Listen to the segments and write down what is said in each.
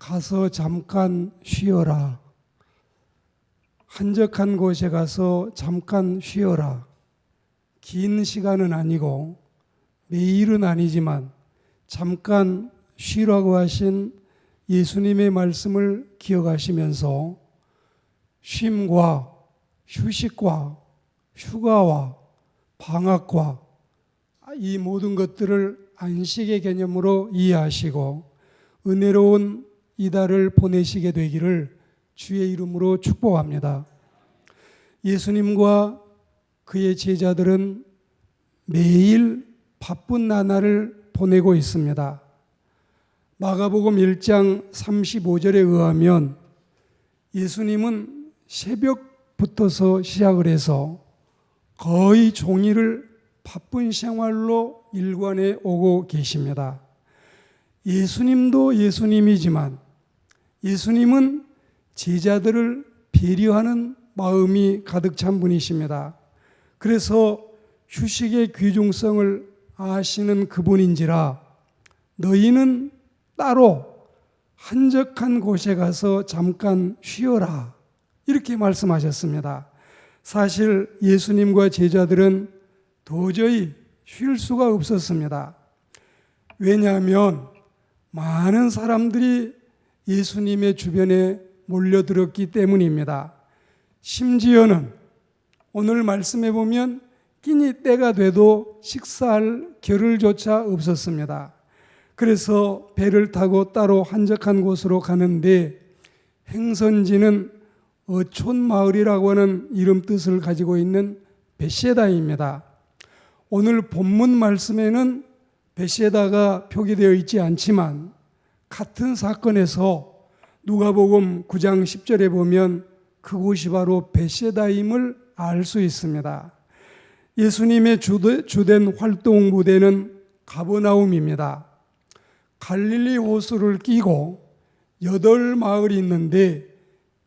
가서 잠깐 쉬어라. 한적한 곳에 가서 잠깐 쉬어라. 긴 시간은 아니고 매일은 아니지만 잠깐 쉬라고 하신 예수님의 말씀을 기억하시면서 쉼과 휴식과 휴가와 방학과 이 모든 것들을 안식의 개념으로 이해하시고 은혜로운 이달을 보내시게 되기를 주의 이름으로 축복합니다. 예수님과 그의 제자들은 매일 바쁜 나날을 보내고 있습니다. 마가복음 1장 35절에 의하면 예수님은 새벽부터서 시작을 해서 거의 종일을 바쁜 생활로 일관해 오고 계십니다. 예수님도 예수님이지만 예수님은 제자들을 배려하는 마음이 가득 찬 분이십니다. 그래서 휴식의 귀중성을 아시는 그분인지라 너희는 따로 한적한 곳에 가서 잠깐 쉬어라 이렇게 말씀하셨습니다. 사실 예수님과 제자들은 도저히 쉴 수가 없었습니다. 왜냐하면 많은 사람들이 예수님의 주변에 몰려들었기 때문입니다. 심지어는 오늘 말씀해 보면 끼니 때가 돼도 식사할 겨를조차 없었습니다. 그래서 배를 타고 따로 한적한 곳으로 가는데 행선지는 어촌마을이라고 하는 이름 뜻을 가지고 있는 벳세다입니다. 오늘 본문 말씀에는 벳세다가 표기되어 있지 않지만 같은 사건에서 누가복음 9장 10절에 보면 그곳이 바로 벳세다임을 알 수 있습니다. 예수님의 주된 활동 무대는 가버나움입니다. 갈릴리 호수를 끼고 8마을이 있는데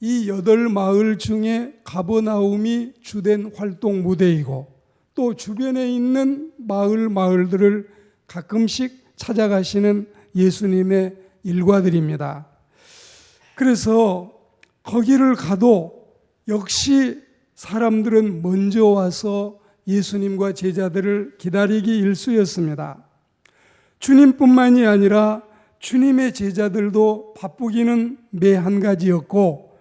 이 8마을 중에 가버나움이 주된 활동 무대이고 또 주변에 있는 마을들을 가끔씩 찾아가시는 예수님의 일과들입니다. 그래서 거기를 가도 역시 사람들은 먼저 와서 예수님과 제자들을 기다리기 일쑤였습니다. 주님뿐만이 아니라 주님의 제자들도 바쁘기는 매 한 가지였고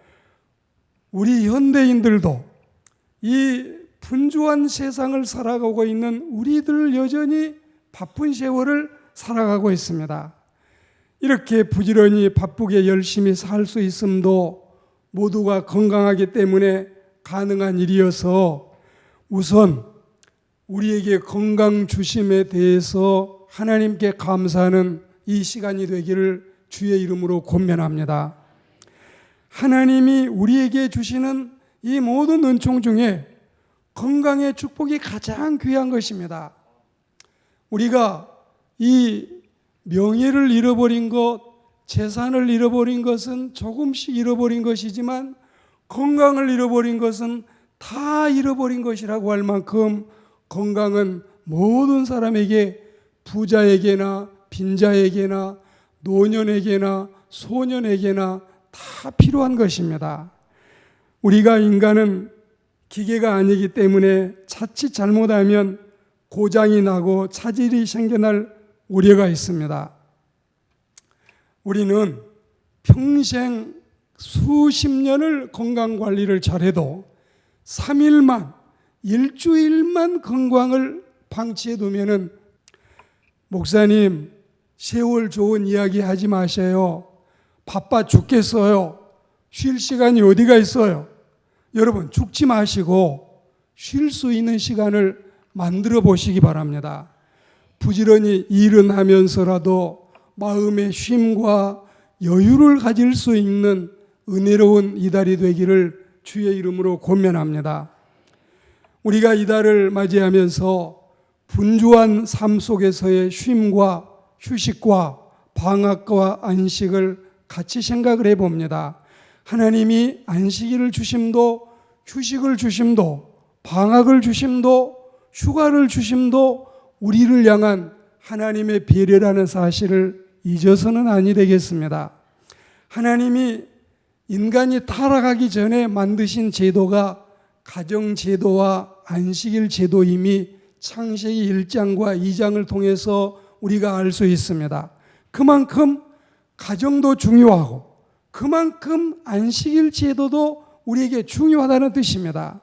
우리 현대인들도 이 분주한 세상을 살아가고 있는 우리들 여전히 바쁜 세월을 살아가고 있습니다. 이렇게 부지런히 바쁘게 열심히 살 수 있음도 모두가 건강하기 때문에 가능한 일이어서 우선 우리에게 건강 주심에 대해서 하나님께 감사하는 이 시간이 되기를 주의 이름으로 권면합니다. 하나님이 우리에게 주시는 이 모든 은총 중에 건강의 축복이 가장 귀한 것입니다. 우리가 이 명예를 잃어버린 것, 재산을 잃어버린 것은 조금씩 잃어버린 것이지만 건강을 잃어버린 것은 다 잃어버린 것이라고 할 만큼 건강은 모든 사람에게 부자에게나 빈자에게나 노년에게나 소년에게나 다 필요한 것입니다. 우리가 인간은 기계가 아니기 때문에 자칫 잘못하면 고장이 나고 차질이 생겨날 우려가 있습니다. 우리는 평생 수십 년을 건강관리를 잘해도 3일만, 일주일만 건강을 방치해 두면은 목사님, 세월 좋은 이야기 하지 마세요. 바빠 죽겠어요. 쉴 시간이 어디가 있어요? 여러분, 죽지 마시고 쉴 수 있는 시간을 만들어 보시기 바랍니다. 부지런히 일은 하면서라도 마음의 쉼과 여유를 가질 수 있는 은혜로운 이달이 되기를 주의 이름으로 권면합니다. 우리가 이달을 맞이하면서 분주한 삶 속에서의 쉼과 휴식과 방학과 안식을 같이 생각을 해봅니다. 하나님이 안식일을 주심도 휴식을 주심도 방학을 주심도 휴가를 주심도 우리를 향한 하나님의 배려라는 사실을 잊어서는 아니 되겠습니다. 하나님이 인간이 타락하기 전에 만드신 제도가 가정제도와 안식일 제도임이 창세기 1장과 2장을 통해서 우리가 알 수 있습니다. 그만큼 가정도 중요하고 그만큼 안식일 제도도 우리에게 중요하다는 뜻입니다.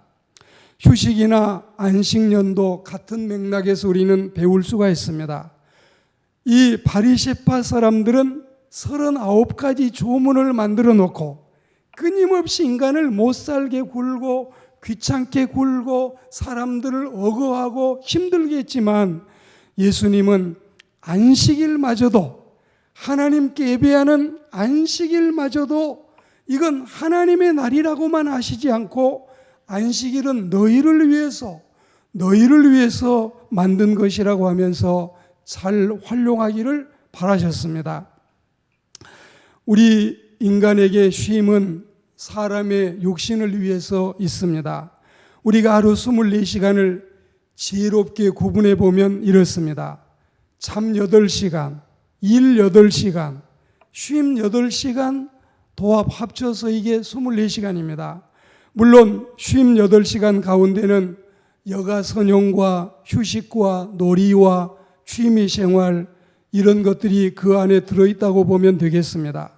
휴식이나 안식년도 같은 맥락에서 우리는 배울 수가 있습니다. 이 바리새파 사람들은 39가지 조문을 만들어 놓고 끊임없이 인간을 못살게 굴고 귀찮게 굴고 사람들을 억어하고 힘들게 했지만 예수님은 안식일마저도 하나님께 예배하는 안식일마저도 이건 하나님의 날이라고만 하시지 않고 안식일은 너희를 위해서 만든 것이라고 하면서 잘 활용하기를 바라셨습니다. 우리 인간에게 쉼은 사람의 육신을 위해서 있습니다. 우리가 하루 24시간을 지혜롭게 구분해 보면 이렇습니다. 잠 8시간, 일 8시간, 쉼 8시간 도합 합쳐서 이게 24시간입니다. 물론 쉼 8시간 가운데는 여가 선용과 휴식과 놀이와 취미 생활 이런 것들이 그 안에 들어있다고 보면 되겠습니다.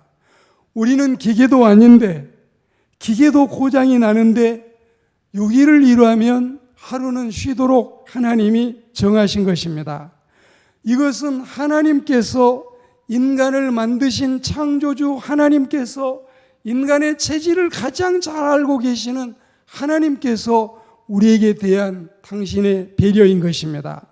우리는 기계도 아닌데 기계도 고장이 나는데 6일을 일하면 하루는 쉬도록 하나님이 정하신 것입니다. 이것은 하나님께서 인간을 만드신 창조주 하나님께서 인간의 체질을 가장 잘 알고 계시는 하나님께서 우리에게 대한 당신의 배려인 것입니다.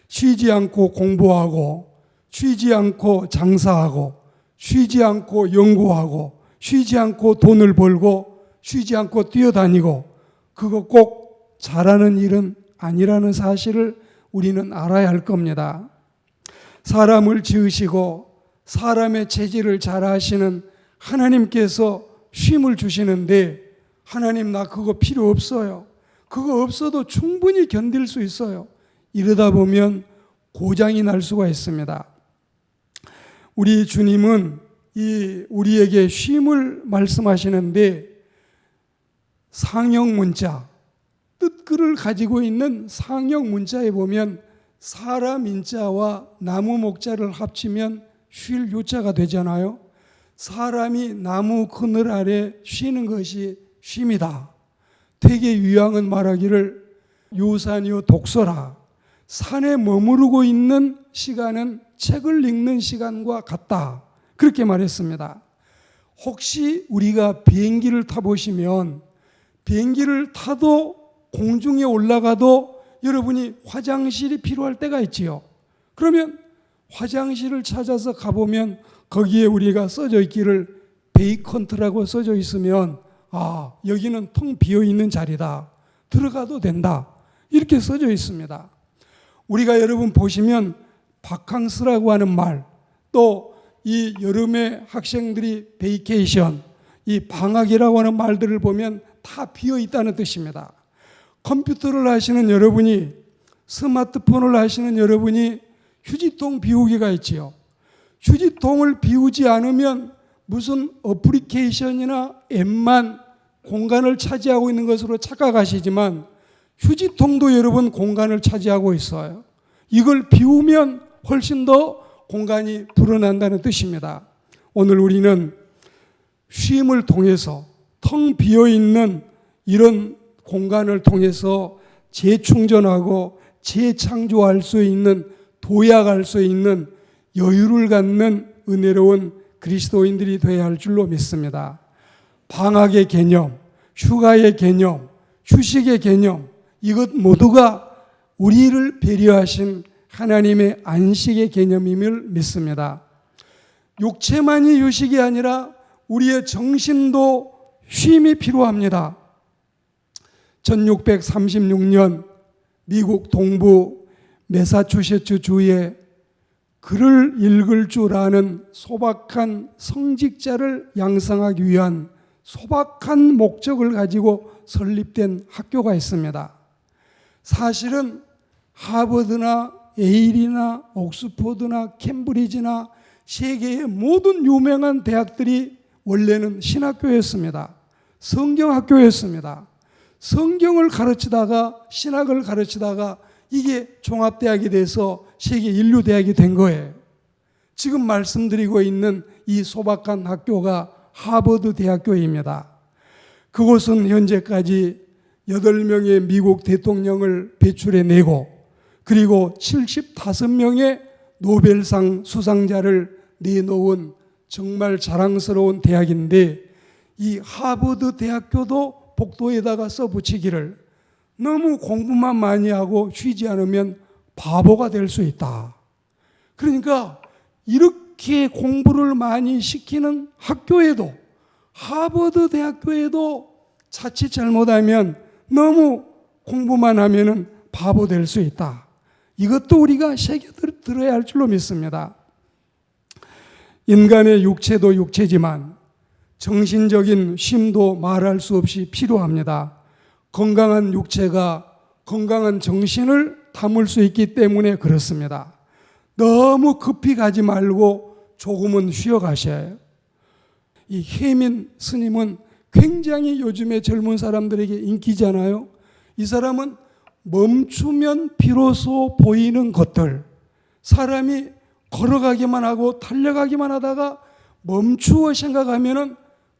쉬지 않고 공부하고 쉬지 않고 장사하고 쉬지 않고 연구하고 쉬지 않고 돈을 벌고 쉬지 않고 뛰어다니고 그거 꼭 잘하는 일은 아니라는 사실을 우리는 알아야 할 겁니다. 사람을 지으시고 사람의 체질을 잘 아시는 하나님께서 쉼을 주시는데 하나님 나 그거 필요 없어요. 그거 없어도 충분히 견딜 수 있어요. 이러다 보면 고장이 날 수가 있습니다. 우리 주님은 우리에게 쉼을 말씀하시는데 상형 문자, 뜻글을 가지고 있는 상형 문자에 보면 사람 인자와 나무 목자를 합치면 쉴 요자가 되잖아요. 사람이 나무 그늘 아래 쉬는 것이 쉼이다. 되게 유양은 말하기를 유산이요 독서라. 산에 머무르고 있는 시간은 책을 읽는 시간과 같다. 그렇게 말했습니다. 혹시 우리가 비행기를 타보시면 비행기를 타도 공중에 올라가도 여러분이 화장실이 필요할 때가 있지요. 그러면 화장실을 찾아서 가보면 거기에 우리가 써져 있기를 베이컨트라고 써져 있으면 여기는 텅 비어있는 자리다. 들어가도 된다. 이렇게 써져 있습니다. 우리가 여러분 보시면 바캉스라고 하는 말, 또 이 여름에 학생들이 베이케이션, 이 방학이라고 하는 말들을 보면 다 비어 있다는 뜻입니다. 컴퓨터를 하시는 여러분이, 스마트폰을 하시는 여러분이 휴지통 비우기가 있지요. 휴지통을 비우지 않으면 무슨 어플리케이션이나 앱만 공간을 차지하고 있는 것으로 착각하시지만 휴지통도 여러분 공간을 차지하고 있어요. 이걸 비우면 훨씬 더 공간이 불어난다는 뜻입니다. 오늘 우리는 쉼을 통해서 텅 비어있는 이런 공간을 통해서 재충전하고 재창조할 수 있는, 도약할 수 있는 여유를 갖는 은혜로운 그리스도인들이 되어야 할 줄로 믿습니다. 방학의 개념, 휴가의 개념, 휴식의 개념, 이것 모두가 우리를 배려하신 하나님의 안식의 개념임을 믿습니다. 육체만이 휴식이 아니라 우리의 정신도 쉼이 필요합니다. 1636년 미국 동부 매사추세츠 주에 글을 읽을 줄 아는 소박한 성직자를 양성하기 위한 소박한 목적을 가지고 설립된 학교가 있습니다. 사실은 하버드나 에일이나 옥스퍼드나 캠브리지나 세계의 모든 유명한 대학들이 원래는 신학교였습니다. 성경학교였습니다. 성경을 가르치다가 신학을 가르치다가 이게 종합대학이 돼서 세계 인류대학이 된 거예요. 지금 말씀드리고 있는 이 소박한 학교가 하버드 대학교입니다. 그곳은 현재까지 8명의 미국 대통령을 배출해내고 그리고 75명의 노벨상 수상자를 내놓은 정말 자랑스러운 대학인데, 이 하버드 대학교도 복도에다가 써붙이기를 너무 공부만 많이 하고 쉬지 않으면 바보가 될 수 있다. 그러니까 이렇게 공부를 많이 시키는 학교에도, 하버드 대학교에도 자칫 잘못하면 너무 공부만 하면 바보 될 수 있다. 이것도 우리가 새겨들어야 할 줄로 믿습니다. 인간의 육체도 육체지만 정신적인 쉼도 말할 수 없이 필요합니다. 건강한 육체가 건강한 정신을 담을 수 있기 때문에 그렇습니다. 너무 급히 가지 말고 조금은 쉬어 가셔야 해요. 이 혜민 스님은 굉장히 요즘에 젊은 사람들에게 인기잖아요. 이 사람은 멈추면 비로소 보이는 것들, 사람이 걸어가기만 하고 달려가기만 하다가 멈추어 생각하면은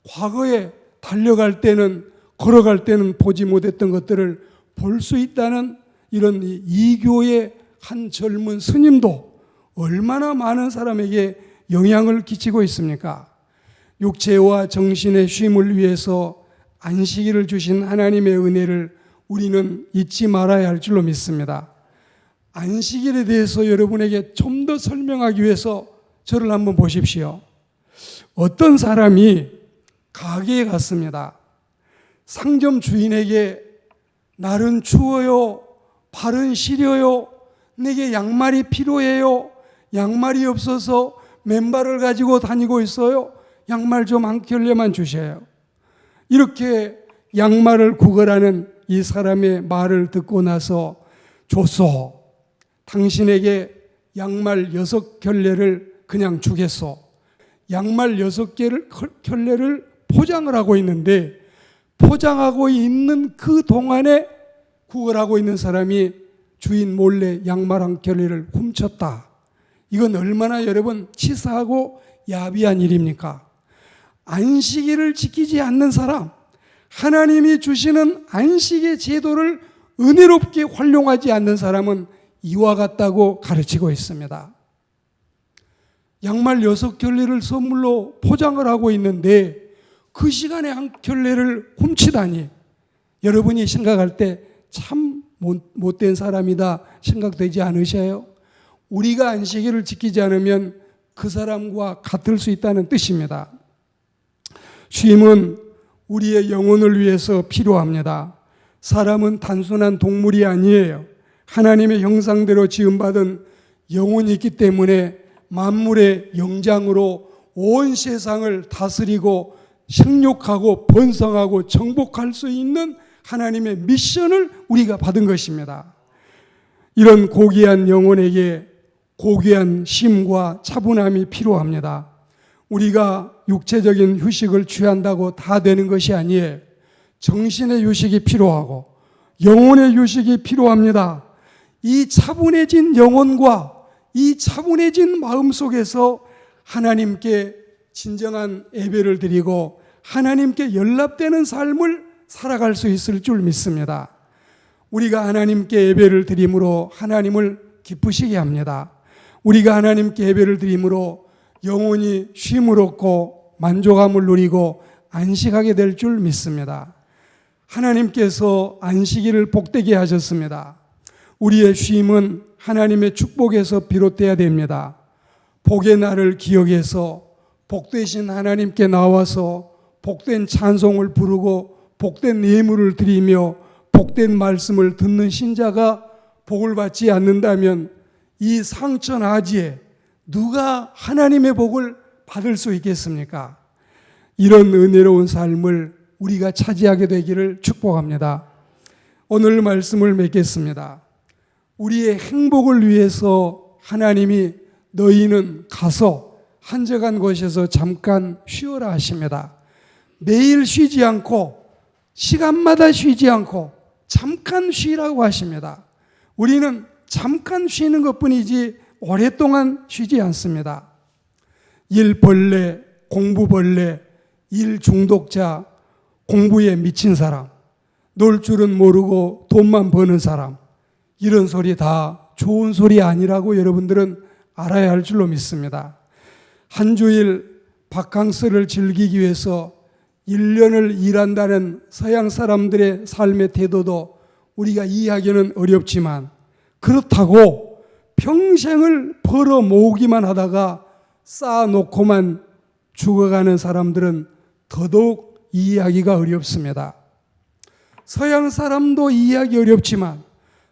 과거에 달려갈 때는, 걸어갈 때는 보지 못했던 것들을 볼 수 있다는 이런 이교의 한 젊은 스님도 얼마나 많은 사람에게 영향을 끼치고 있습니까? 육체와 정신의 쉼을 위해서 안식일을 주신 하나님의 은혜를 우리는 잊지 말아야 할 줄로 믿습니다. 안식일에 대해서 여러분에게 좀 더 설명하기 위해서 저를 한번 보십시오. 어떤 사람이 가게에 갔습니다. 상점 주인에게 날은 추워요, 발은 시려요, 내게 양말이 필요해요, 양말이 없어서 맨발을 가지고 다니고 있어요, 양말 좀 한 켤레만 주세요. 이렇게 양말을 구걸하는 이 사람의 말을 듣고 나서, 줬소, 당신에게 양말 6켤레를 그냥 주겠소. 양말 6켤레를 포장을 하고 있는데, 포장하고 있는 그 동안에 구걸하고 있는 사람이 주인 몰래 양말 한 켤레를 훔쳤다. 이건 얼마나 여러분 치사하고 야비한 일입니까? 안식일을 지키지 않는 사람, 하나님이 주시는 안식의 제도를 은혜롭게 활용하지 않는 사람은 이와 같다고 가르치고 있습니다. 양말 6켤레를 선물로 포장을 하고 있는데 그 시간에 한 켤레를 훔치다니, 여러분이 생각할 때 참 못된 사람이다 생각되지 않으셔요? 우리가 안식일을 지키지 않으면 그 사람과 같을 수 있다는 뜻입니다. 쉼은 우리의 영혼을 위해서 필요합니다. 사람은 단순한 동물이 아니에요. 하나님의 형상대로 지음받은 영혼이 있기 때문에 만물의 영장으로 온 세상을 다스리고 생육하고 번성하고 정복할 수 있는 하나님의 미션을 우리가 받은 것입니다. 이런 고귀한 영혼에게 고귀한 쉼과 차분함이 필요합니다. 우리가 육체적인 휴식을 취한다고 다 되는 것이 아니에요. 정신의 휴식이 필요하고 영혼의 휴식이 필요합니다. 이 차분해진 영혼과 이 차분해진 마음 속에서 하나님께 진정한 예배를 드리고 하나님께 연락되는 삶을 살아갈 수 있을 줄 믿습니다. 우리가 하나님께 예배를 드림으로 하나님을 기쁘시게 합니다. 우리가 하나님께 예배를 드림으로 영혼이 쉼을 얻고 만족함을 누리고 안식하게 될 줄 믿습니다. 하나님께서 안식일을 복되게 하셨습니다. 우리의 쉼은 하나님의 축복에서 비롯돼야 됩니다. 복의 날을 기억해서 복되신 하나님께 나와서 복된 찬송을 부르고 복된 예물을 드리며 복된 말씀을 듣는 신자가 복을 받지 않는다면 이 상천하지에 누가 하나님의 복을 받을 수 있겠습니까? 이런 은혜로운 삶을 우리가 차지하게 되기를 축복합니다. 오늘 말씀을 맺겠습니다. 우리의 행복을 위해서 하나님이 너희는 가서 한적한 곳에서 잠깐 쉬어라 하십니다. 매일 쉬지 않고 시간마다 쉬지 않고 잠깐 쉬라고 하십니다. 우리는 잠깐 쉬는 것뿐이지 오랫동안 쉬지 않습니다. 일벌레, 공부벌레, 일 중독자, 공부에 미친 사람, 놀 줄은 모르고 돈만 버는 사람, 이런 소리 다 좋은 소리 아니라고 여러분들은 알아야 할 줄로 믿습니다. 한 주일 바캉스를 즐기기 위해서 1년을 일한다는 서양 사람들의 삶의 태도도 우리가 이해하기는 어렵지만, 그렇다고 평생을 벌어 모으기만 하다가 쌓아놓고만 죽어가는 사람들은 더더욱 이해하기가 어렵습니다. 서양 사람도 이해하기 어렵지만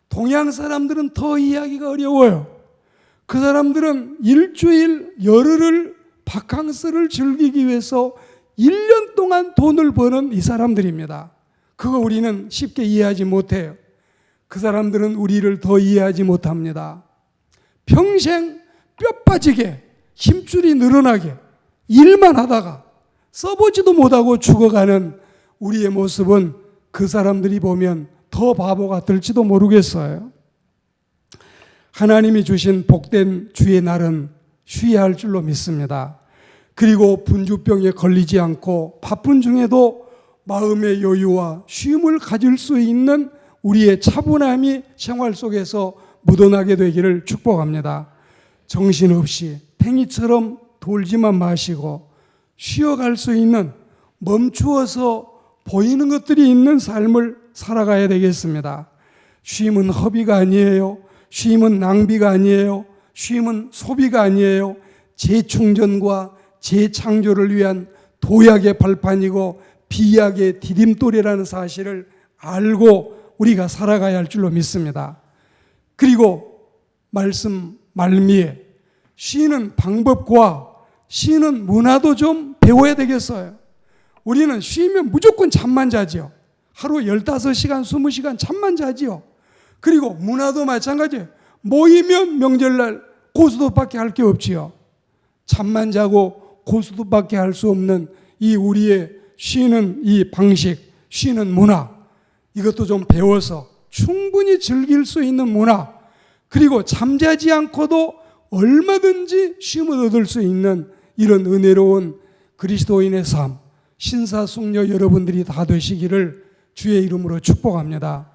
동양 사람들은 더 이해하기가 어려워요. 그 사람들은 일주일 열흘을 바캉스를 즐기기 위해서 1년 동안 돈을 버는 이 사람들입니다. 그거 우리는 쉽게 이해하지 못해요. 그 사람들은 우리를 더 이해하지 못합니다. 평생 뼈 빠지게 힘줄이 늘어나게 일만 하다가 써보지도 못하고 죽어가는 우리의 모습은 그 사람들이 보면 더 바보 같을지도 모르겠어요. 하나님이 주신 복된 주의 날은 쉬어야 할 줄로 믿습니다. 그리고 분주병에 걸리지 않고 바쁜 중에도 마음의 여유와 쉼을 가질 수 있는 우리의 차분함이 생활 속에서 묻어나게 되기를 축복합니다. 정신없이 팽이처럼 돌지만 마시고 쉬어갈 수 있는, 멈추어서 보이는 것들이 있는 삶을 살아가야 되겠습니다. 쉼은 허비가 아니에요. 쉼은 낭비가 아니에요. 쉼은 소비가 아니에요. 재충전과 재창조를 위한 도약의 발판이고 비약의 디딤돌이라는 사실을 알고 우리가 살아가야 할 줄로 믿습니다. 그리고 말씀 말미에 쉬는 방법과 쉬는 문화도 좀 배워야 되겠어요. 우리는 쉬면 무조건 잠만 자지요. 하루 15시간, 20시간 잠만 자지요. 그리고 문화도 마찬가지예요. 모이면 명절날 고스톱밖에 할 게 없지요. 잠만 자고 고스톱밖에 할 수 없는 이 우리의 쉬는 이 방식, 쉬는 문화, 이것도 좀 배워서 충분히 즐길 수 있는 문화, 그리고 잠자지 않고도 얼마든지 쉼을 얻을 수 있는 이런 은혜로운 그리스도인의 삶, 신사숙녀 여러분들이 다 되시기를 주의 이름으로 축복합니다.